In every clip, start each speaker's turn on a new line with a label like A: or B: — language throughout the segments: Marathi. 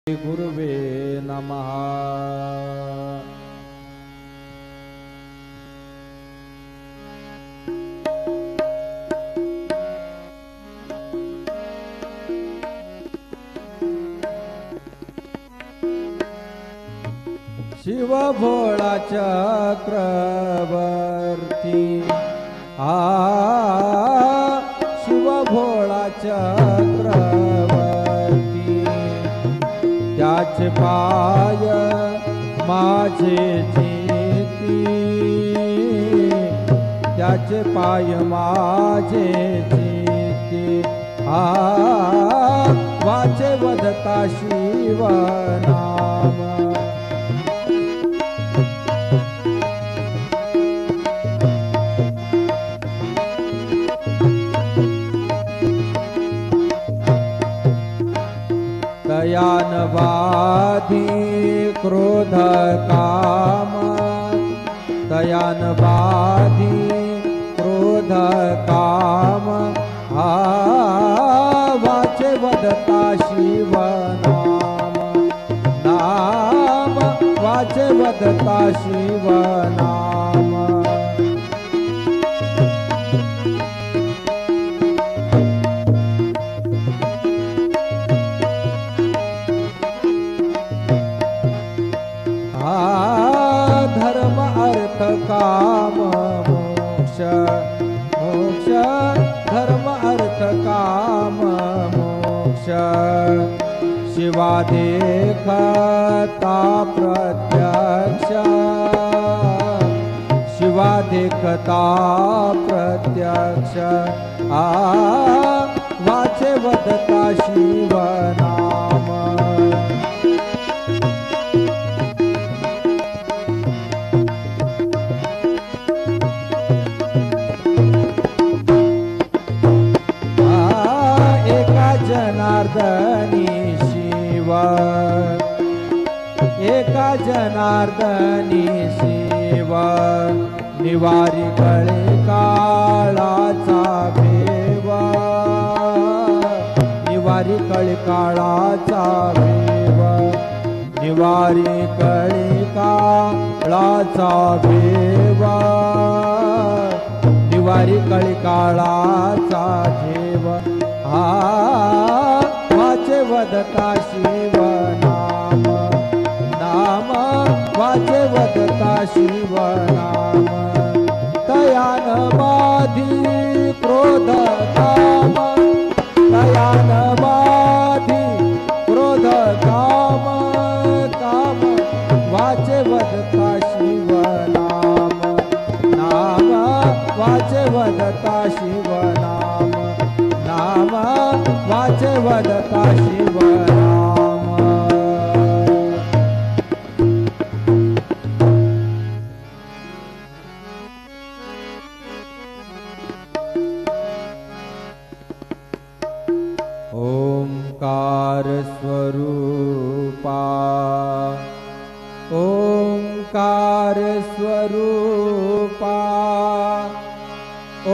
A: गुरुवे नमः। शिव भोळा चक्रवर्ती शिव भोळा चक्रवर्ती त्याचे पाय माझे जेती त्याचे पाय माझे जेती वाचे वदता शिव नाम दयानवादी क्रोध काम दयानवादी क्रोध काम वाचे वदता शिव नाम नाम वाचे वदता शिव नाम धर्म अर्थ काम मोक्ष मोक्ष धर्म अर्थ काम मोक्ष शिवा देखता प्रत्यक्ष शिवा देखता प्रत्यक्ष वाचे वदता शिव नाम जनार्दनी शिव एका जनार्दनी शिव निवारी कळे काळाचा भेव निवारी कळे काळाचा भेव निवारी कळे काळाचा भेव निवारी कळे काळाचा भेव वाचे वदता शिव नाम नाम वाचे वदता शिव नाम दयान बाधी क्रोध काम दयान बाधी क्रोध काम काम वाचे वदता शिव नाम नाम वाचे वदता शिव नाम नाम वाचे वदता शिव नाम ओंकार स्वरूपा ओंकार स्वरूपा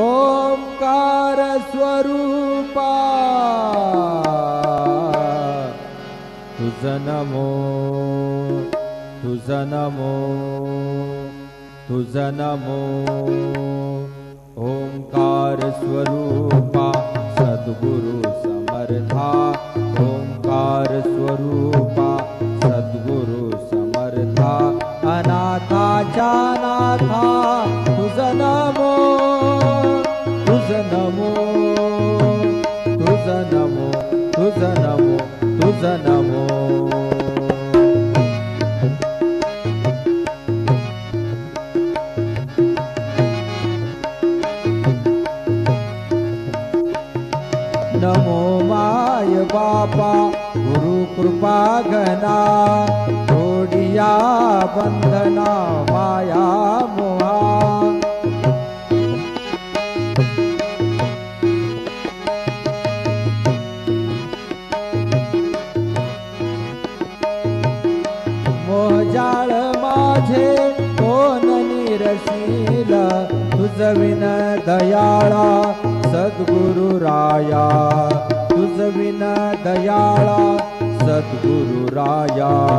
A: ओंकार स्वरूपा तुझ नमो तुझ नमो तुझ नमो ओंकार स्वरूपा सद्गुरु समर्था ओंकार स्वरूपा सद्गुरु समर्था अनाथाच्या नाथा तुझ नमो तुझ नमो तुझ नमो तुझ नमो तुझ नमो नमो माय बापा गुरु कृपा घना तोडिया बंधना माया मोहा मोहजाळ माझे कोण निरशील तुझ विन दयाळा सद्गुरु राया तुझ विन दयाळा सद्गुरु राया